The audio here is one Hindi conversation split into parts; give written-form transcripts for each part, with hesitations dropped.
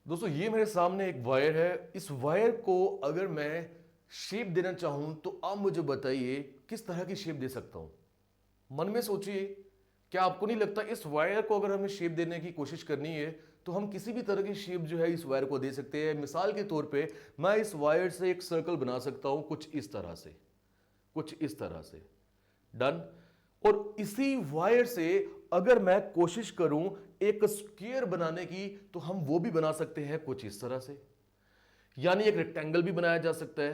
दोस्तों ये मेरे सामने एक वायर है। इस वायर को अगर मैं शेप देना चाहूं तो आप मुझे बताइए किस तरह की शेप दे सकता हूं। मन में सोचिए, क्या आपको नहीं लगता इस वायर को अगर हमें शेप देने की कोशिश करनी है तो हम किसी भी तरह की शेप जो है इस वायर को दे सकते हैं। मिसाल के तौर पे मैं इस वायर से एक सर्कल बना सकता हूं, कुछ इस तरह से, कुछ इस तरह से। डन। और इसी वायर से अगर मैं कोशिश करूं एक स्क्वायर बनाने की तो हम वो भी बना सकते हैं कुछ इस तरह से, यानी एक रेक्टेंगल भी बनाया जा सकता है।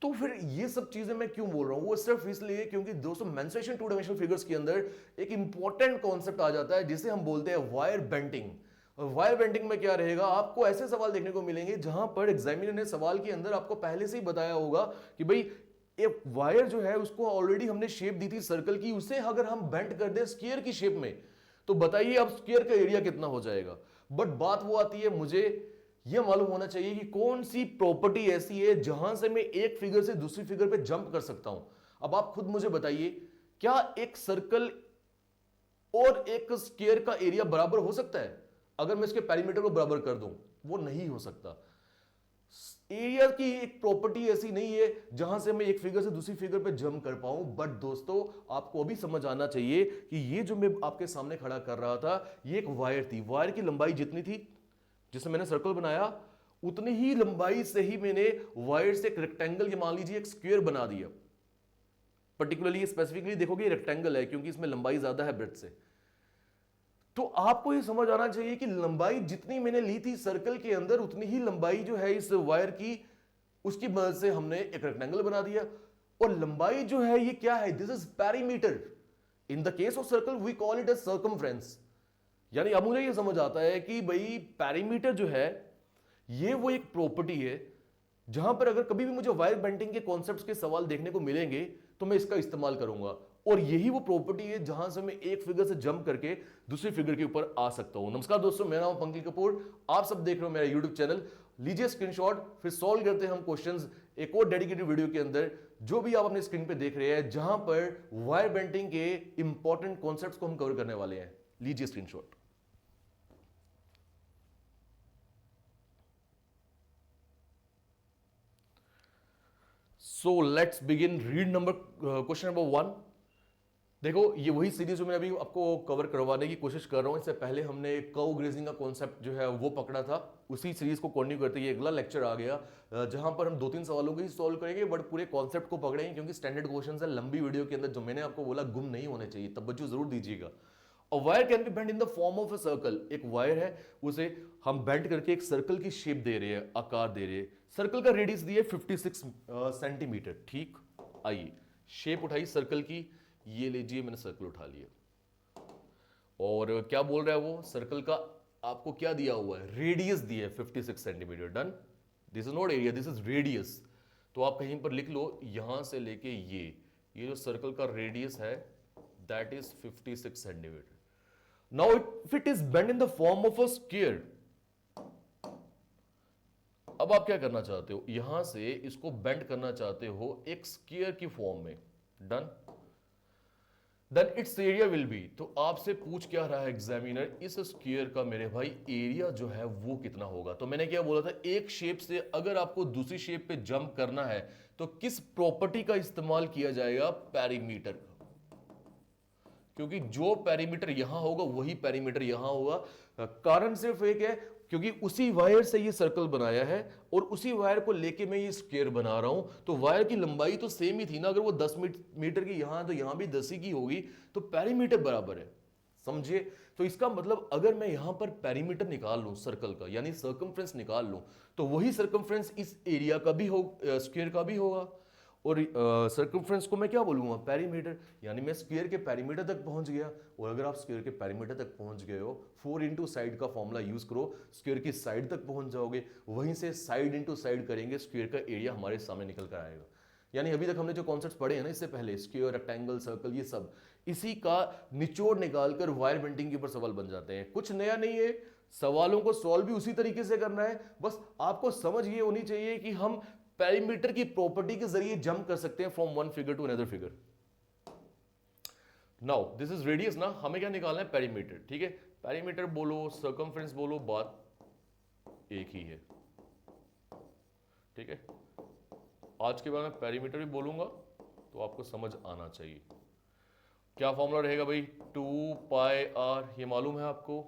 तो फिर ये सब चीजें मैं क्यों बोल रहा हूं, वो सिर्फ इसलिए क्योंकि दोस्तों मेंसुरेशन टू डायमेंशनल फिगर्स के अंदर एक इंपॉर्टेंट कॉन्सेप्ट आ जाता है जिसे हम बोलते हैं वायर बेंडिंग। और वायर बेंडिंग में क्या रहेगा, आपको ऐसे सवाल देखने को मिलेंगे जहां पर एग्जामिनर ने सवाल के अंदर आपको पहले से ही बताया होगा कि भाई एक वायर जो है उसको ऑलरेडी हमने शेप दी थी सर्कल की, उसे अगर हम बेंड कर दें स्क्वायर की शेप में तो बताइए अब स्क्वायर का एरिया कितना हो जाएगा। बट बात वो आती है, मुझे यह मालूम होना चाहिए कि कौन सी प्रॉपर्टी ऐसी है जहां से मैं एक फिगर से दूसरी फिगर पे जंप कर सकता हूं। अब आप खुद मुझे बताइए, क्या एक सर्कल और एक स्क्वायर का एरिया बराबर हो सकता है? अगर मैं इसके पेरीमीटर को बराबर कर दूं, वो नहीं हो सकता। एरिया की एक प्रॉपर्टी ऐसी नहीं है जहां से मैं एक फिगर से दूसरी फिगर पे जंप कर पाऊं। बट दोस्तों आपको अभी समझ आना चाहिए कि ये जो मैं आपके सामने खड़ा कर रहा था ये एक वायर थी। वायर की लंबाई जितनी थी जिससे मैंने सर्कल बनाया, उतनी ही लंबाई से ही मैंने वायर से एक रेक्टेंगल या मान लीजिए एक स्क्वायर बना दिया। पर्टिकुलरली स्पेसिफिकली देखोगे रेक्टेंगल है क्योंकि इसमें लंबाई ज्यादा है ब्रेथ से। तो आपको यह समझ आना चाहिए कि लंबाई जितनी मैंने ली थी सर्कल के अंदर उतनी ही लंबाई जो है इस वायर की, उसकी मदद से हमने एक रेक्टेंगल बना दिया। और लंबाई जो है ये क्या है, this is perimeter. In the case of circle we call it as circumference. यानी अब मुझे यह समझ आता है कि भाई पेरीमीटर जो है ये वो एक प्रॉपर्टी है जहां पर अगर कभी भी मुझे वायर बेंडिंग के कॉन्सेप्ट्स के सवाल देखने को मिलेंगे तो मैं इसका इस्तेमाल करूंगा। और यही वो प्रॉपर्टी है जहां से मैं एक फिगर से जंप करके दूसरी फिगर के ऊपर आ सकता हूं। नमस्कार दोस्तों, मेरा नाम पंकज कपूर, आप सब देख रहे हो मेरा यूट्यूब चैनल। लीजिए स्क्रीनशॉट, फिर सॉल्व करते हैं हम क्वेश्चंस एक और डेडिकेटेड वीडियो के अंदर जो भी आप अपने स्क्रीन पे देख रहे हैं, जहां पर वायर बेंडिंग के इंपॉर्टेंट कॉन्सेप्ट्स को हम कवर करने वाले हैं। लीजिए screenshot. So let's begin. Read number question number 1। देखो ये वही सीरीज जो मैं अभी आपको कवर करवाने की कोशिश कर रहा हूं। इससे पहले हमने कर्व ग्रेजिंग का कॉन्सेप्ट जो है वो पकड़ा था, उसी सीरीज को कंटिन्यू करते ये अगला लेक्चर आ गया जहां पर हम 2-3 सवालों को ही सॉल्व करेंगे बट पूरे कॉन्सेप्ट को पकड़ेंगे क्योंकि स्टैंडर्ड क्वेश्चन है। लंबी वीडियो के अंदर जो मैंने आपको बोला गुम नहीं होने चाहिए, तवज्जो जरूर दीजिएगा। और wire can be bend in the form of a circle. एक वायर है, उसे हम बेंड करके एक सर्कल की शेप दे रहे हैं, आकार दे रहे हैं। सर्कल का रेडियस दिया 56 सेंटीमीटर। ठीक, आइए शेप उठाई सर्कल की, ये लीजिए मैंने सर्कल उठा लिया। और क्या बोल रहा है वो, सर्कल का आपको क्या दिया हुआ है, रेडियस दिया है 56 centimetre. Done. This is not area, this is radius. तो आप कहीं पर लिख लो, यहां से लेके ये जो सर्कल का रेडियस है that is 56 centimetre. Now if it is bend in the form of a square, अब आप क्या करना चाहते हो, यहां से इसको बेंड करना चाहते हो एक स्क्वायर की फॉर्म में। Done. Then its area will be, तो आपसे पूछ क्या रहा है एग्जामिनर, इस स्क्वायर का मेरे भाई एरिया जो है वो कितना होगा। तो मैंने क्या बोला था, एक शेप से अगर आपको दूसरी शेप पे जंप करना है तो किस प्रॉपर्टी का इस्तेमाल किया जाएगा, पेरीमीटर का। क्योंकि जो पेरीमीटर यहां होगा वही पेरीमीटर यहां होगा। कारण सिर्फ एक है, क्योंकि उसी वायर से ये सर्कल बनाया है और उसी वायर को लेके मैं ये स्क्वायर बना रहा हूं। तो वायर की लंबाई तो सेम ही थी ना, अगर वो 10 मीटर की यहां तो यहां भी 10 ही की होगी, तो पेरीमीटर बराबर है। समझिए, तो इसका मतलब अगर मैं यहां पर पेरीमीटर निकाल लूं सर्कल का, यानी सर्कमफ्रेंस निकाल लूं, तो वही सर्कमफ्रेंस इस एरिया का भी हो, स्क्वायर का भी होगा। और सर्कमफ्रेंस को मैं क्या बोलूंगा, पेरीमीटर। यानी मैं स्क्वायर के पेरीमीटर तक पहुंच गया। और अगर आप स्क्वायर के पेरीमीटर तक पहुंच गए हो, 4 इंटू साइड का फॉर्मूला यूज करो, स्क्वायर की साइड तक पहुंच जाओगे। वहीं से साइड इंटू साइड करेंगे, स्क्वायर का एरिया हमारे सामने निकल कर आएगा। यानी अभी तक हमने जो कॉन्सेप्ट्स पढ़े हैं ना इससे पहले, स्क्वायर, रेक्टेंगल, सर्कल, ये सब इसी का निचोड़ निकालकर वायर बेंडिंग के ऊपर सवाल बन जाते हैं। कुछ नया नहीं है, सवालों को सॉल्व भी उसी तरीके से करना है। बस आपको समझ ये होनी चाहिए कि हम पेरीमीटर की प्रॉपर्टी के जरिए जंप कर सकते हैं from one figure to another figure. Now this is radius ना, हमें क्या निकालना है, पेरीमीटर। ठीक है, पेरीमीटर बोलो, सर्कमफ्रेंस बोलो, बात एक ही है। ठीक है, आज के बाद मैं पेरीमीटर भी बोलूंगा तो आपको समझ आना चाहिए। क्या फॉर्मूला रहेगा भाई, 2πr, ये मालूम है आपको,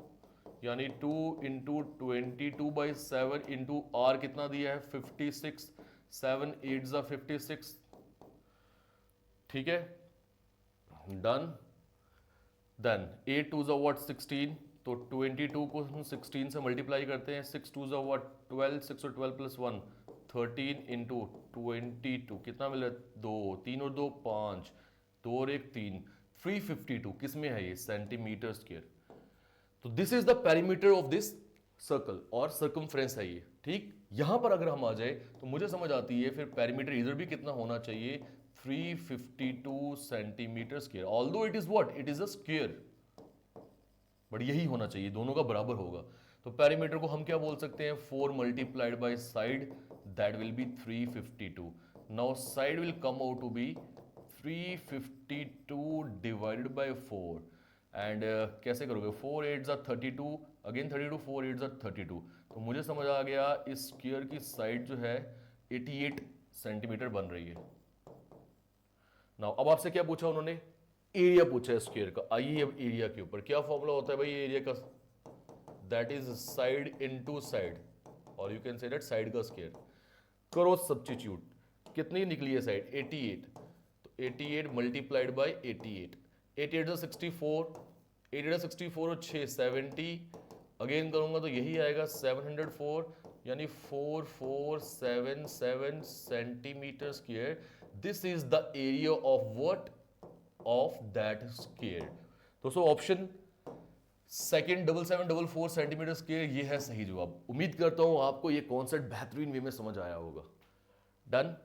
यानी 2 इंटू 22/7 इंटू आर कितना दिया है 56, 7 8 ज़ा 56। ठीक है, डन। देन 8 2 ज़ा व्हाट 16, तो 22 को हम 16 से मल्टीप्लाई करते हैं, 6 2 ज़ा व्हाट 12, 6 और 12 प्लस 1 13 इंटू 22 कितना मिला, 2 3 और 2 5, 2 और 1 3, 352 किस में है ये, सेंटीमीटर स्क्वायर। तो this is the perimeter of this circle और सर्कमफ्रेंस है ये। ठीक, यहां पर अगर हम आ जाए तो मुझे समझ आती है फिर पेरीमीटर इधर भी कितना होना चाहिए, 352 centimetre square, although it is what, it is a square, but यही होना चाहिए, दोनों का बराबर होगा। तो पेरीमीटर को हम क्या बोल सकते हैं, 4 multiplied by side, that will be 352। Now side will come out to be 352 divided by 4 and कैसे करोगे, 4 8 ज़ा 32, अगेन 32, 4 8 ज़ा 32, तो मुझे समझ आ गया इस स्क्वायर की साइड जो है 88 सेंटीमीटर बन रही है। नाउ अब आपसे क्या पूछा उन्होंने, एरिया पूछा है स्क्वायर का। आइए अब एरिया के ऊपर क्या फॉर्मूला होता है भाई एरिया का, that is side into side, और you can say that side का स्क्वायर। करो सब्स्टिट्यूट, कितनी निकली है साइड 88, तो 88 मल्टीप्लाइड बाय 88, 88 ज़ा 64, 88 ज़ा 64 और 6 70, अगेन करूंगा तो यही आएगा 704, यानी 4477 centimetre square. This is the area of what, of that square. दोस्तों ऑप्शन सेकेंड 7744 सेंटीमीटर स्क्वायर ये है सही जवाब। उम्मीद करता हूं आपको ये कॉन्सेप्ट बेहतरीन वे में समझ आया होगा। डन।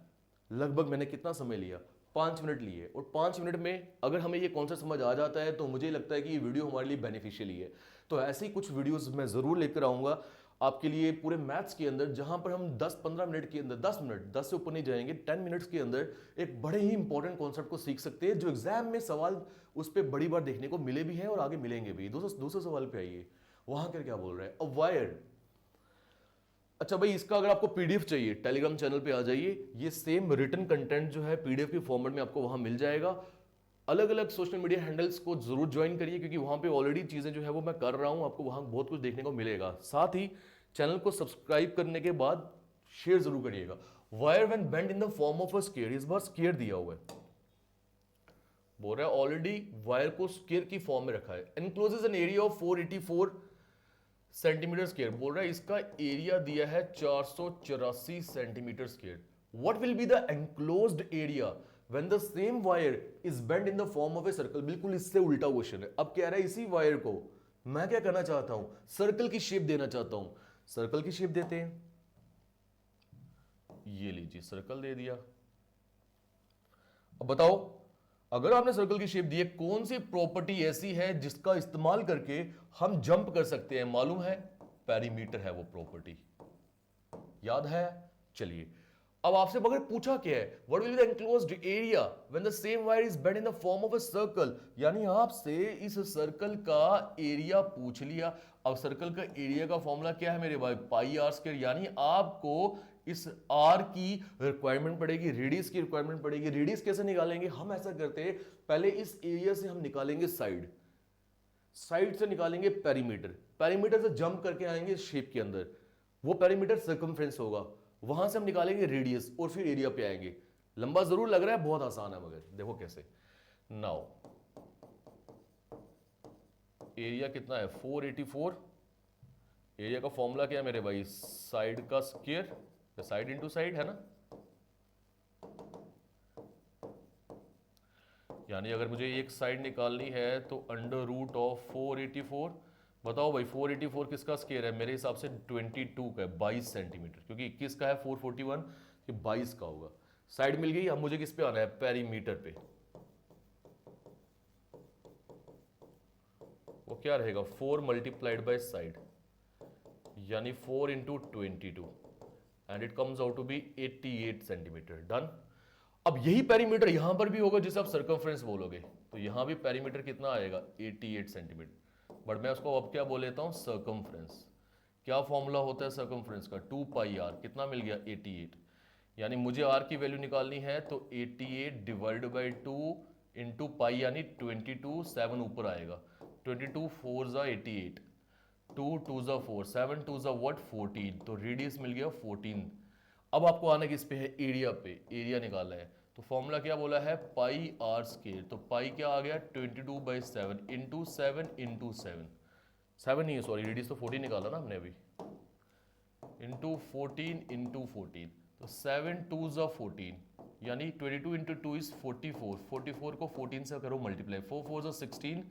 लगभग मैंने कितना समय लिया, 5 मिनट लिए, और 5 मिनट में अगर हमें ये कॉन्सेप्ट समझ आ जाता है तो मुझे लगता है कि ये वीडियो हमारे लिए बेनिफिशियल ही है। तो ऐसे ही कुछ वीडियोस मैं जरूर लेकर आऊंगा आपके लिए पूरे मैथ्स के अंदर, जहां पर हम 10-15 मिनट के अंदर, 10 मिनट 10 से ऊपर नहीं जाएंगे, 10 मिनट्स के अंदर एक बड़े ही इंपॉर्टेंट कॉन्सेप्ट को सीख सकते हैं, जो एग्जाम में सवाल उस पर बड़ी बार देखने को मिले भी हैं और आगे मिलेंगे भी। दूसरे सवाल पे आइए, वहां कर क्या बोल रहे हैं, अ वायर। अच्छा भाई, इसका अगर आपको पीडीएफ चाहिए टेलीग्राम चैनल पे आ जाइए, ये सेम रिटन कंटेंट जो है पीडीएफ के फॉर्मेट में आपको वहां मिल जाएगा। अलग अलग सोशल मीडिया हैंडल्स को जरूर ज्वाइन करिए, क्योंकि वहां पे ऑलरेडी चीजें जो है वो मैं कर रहा हूं, आपको वहां बहुत कुछ देखने को मिलेगा। साथ ही चैनल को सब्सक्राइब करने के बाद शेयर जरूर करिएगा। Wire when bend in the form of a square, इस बार स्क्वायर दिया हुआ है, बोल रहा है ऑलरेडी वायर को स्क्वायर की फॉर्म में रखा है। Encloses an area of 484 centimetre square, बोल रहा है इसका एरिया दिया है 484 centimetre square. What will be the enclosed area when the same wire is bend in the form of a circle. बिल्कुल इससे उल्टा क्वेश्चन है। अब कह रहा है इसी वायर को मैं क्या करना चाहता हूं, सर्कल की शेप देना चाहता हूं। सर्कल की शेप देते हैं, ये लीजिए सर्कल दे दिया। अब बताओ, अगर आपने सर्कल की शेप दी है, कौन सी प्रॉपर्टी ऐसी है जिसका इस्तेमाल करके हम जंप कर सकते हैं, मालूम है, पेरीमीटर है वो प्रॉपर्टी, याद है। चलिए अब आपसे अगर पूछा क्या है, what will be the enclosed area when the same wire is bend in the form of a circle, यानी आपसे इस सर्कल का एरिया पूछ लिया। अब सर्कल का एरिया का फॉर्मूला क्या है मेरे भाई, पाई आर स्क्वायर, यानी आपको इस आर की रिक्वायरमेंट पड़ेगी, रेडियस की रिक्वायरमेंट पड़ेगी। रेडियस कैसे निकालेंगे, हम ऐसा करते हैं, पहले इस एरिया से हम निकालेंगे साइड, साइड से निकालेंगे पेरीमीटर, पेरीमीटर से जंप करके आएंगे शेप के अंदर, वो पेरीमीटर सर्कमफ्रेंस होगा, वहां से हम निकालेंगे रेडियस और फिर एरिया पे आएंगे। लंबा जरूर लग रहा है, बहुत आसान है, मगर देखो कैसे। नाउ एरिया कितना है 484, एरिया का फॉर्मूला क्या है मेरे भाई, साइड का स्क्वायर, साइड इनटू साइड है ना, यानी अगर मुझे एक साइड निकालनी है तो अंडर रूट ऑफ 484। बताओ भाई 484 किसका स्क्वायर है, मेरे हिसाब से 22 का है, 22 सेंटीमीटर, क्योंकि 21 का है 441, ये 22 का होगा। साइड मिल गई, अब मुझे किस पे आना है, पेरीमीटर पे। वो क्या रहेगा, 4 मल्टीप्लाइड बाय साइड, यानी 4 into 22, and it comes out to be 88 centimetre. Done. अब यही पेरीमीटर यहां पर भी होगा जिसे आप सर्कमफ्रेंस बोलोगे, तो यहां भी पेरीमीटर कितना आएगा 88 सेंटीमीटर, बट मैं उसको अब क्या बोल लेता हूं, सर्कमफ्रेंस। क्या फॉर्मूला होता है सर्कमफ्रेंस का? 2 पाई आर, कितना मिल गया? 88। यानी मुझे आर की वैल्यू निकालनी है तो 88 डिवाइड बाई 2 इंटू पाई यानी 22, 7 ऊपर आएगा, 22 4 ज़ा 88, 2 2 ज़ा 4, 7 2 ज़ा व्हाट 14, तो रेडियस मिल गया 14। अब आपको आना किस पे है? एरिया पे, एरिया निकाला है। तो फॉर्मूला क्या बोला है? पाई आर स्केयर, तो पाई क्या आ गया? 22/7 इंटू 7 इंटू 7, 7 नहीं है सॉरी, रेडियस तो 14 निकाला ना हमने अभी, इंटू 14 इंटू 14, तो 7 2 ज़ा 14, यानी 22 इंटू 2 इज 44, 44 को 14 से करो मल्टीप्लाई, 4 4 ज़ा 16,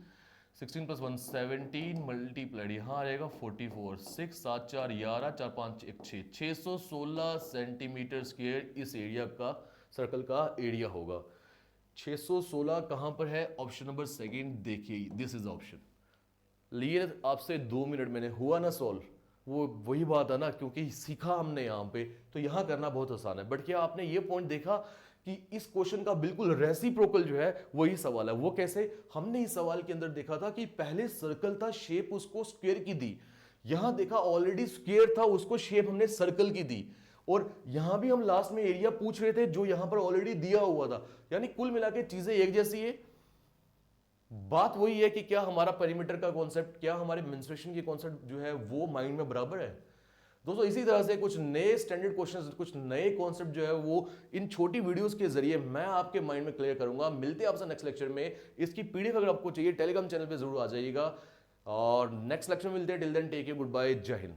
16 प्लस 1 17 मल्टीप्लाइड यहाँ आ जाएगा 44, 6 7 4 11, 4 5 1 6, 616 सेंटीमीटर स्क्वायर इस एरिया का, सर्कल का एरिया होगा। 616 कहाँ पर है? ऑप्शन नंबर सेकंड देखिए, दिस इज ऑप्शन। लिए आपसे 2 मिनट मैंने, हुआ ना सॉल्व? वो वही बात है ना, क्योंकि सीखा हमने यहाँ पे, तो यहाँ करना बहुत आसान है। बट क्या आपने ये पॉइंट देखा कि इस क्वेश्चन का बिल्कुल रेसिप्रोकल जो है वही सवाल है? वो कैसे? हमने इस सवाल के अंदर देखा था कि पहले सर्कल था, शेप उसको स्क्वायर की दी। यहां देखा ऑलरेडी स्क्वायर था, उसको शेप हमने सर्कल की दी। और यहां भी हम लास्ट में एरिया पूछ रहे थे जो यहां पर ऑलरेडी दिया हुआ था। यानी कुल मिला के चीजें एक जैसी है। बात वही है कि क्या हमारा पेरीमीटर का कॉन्सेप्ट, क्या हमारे मेंस्ट्रुएशन की कॉन्सेप्ट जो है वो माइंड में बराबर है। दोस्तों इसी तरह से कुछ नए स्टैंडर्ड क्वेश्चंस, कुछ नए कॉन्सेप्ट जो है वो इन छोटी वीडियोस के जरिए मैं आपके माइंड में क्लियर करूंगा। मिलते हैं आपसे नेक्स्ट लेक्चर में। इसकी पीडीएफ अगर आपको चाहिए टेलीग्राम चैनल पे जरूर आ जाइएगा, और नेक्स्ट लेक्चर में मिलते हैं। Till then take care, good bye, जय हिंद।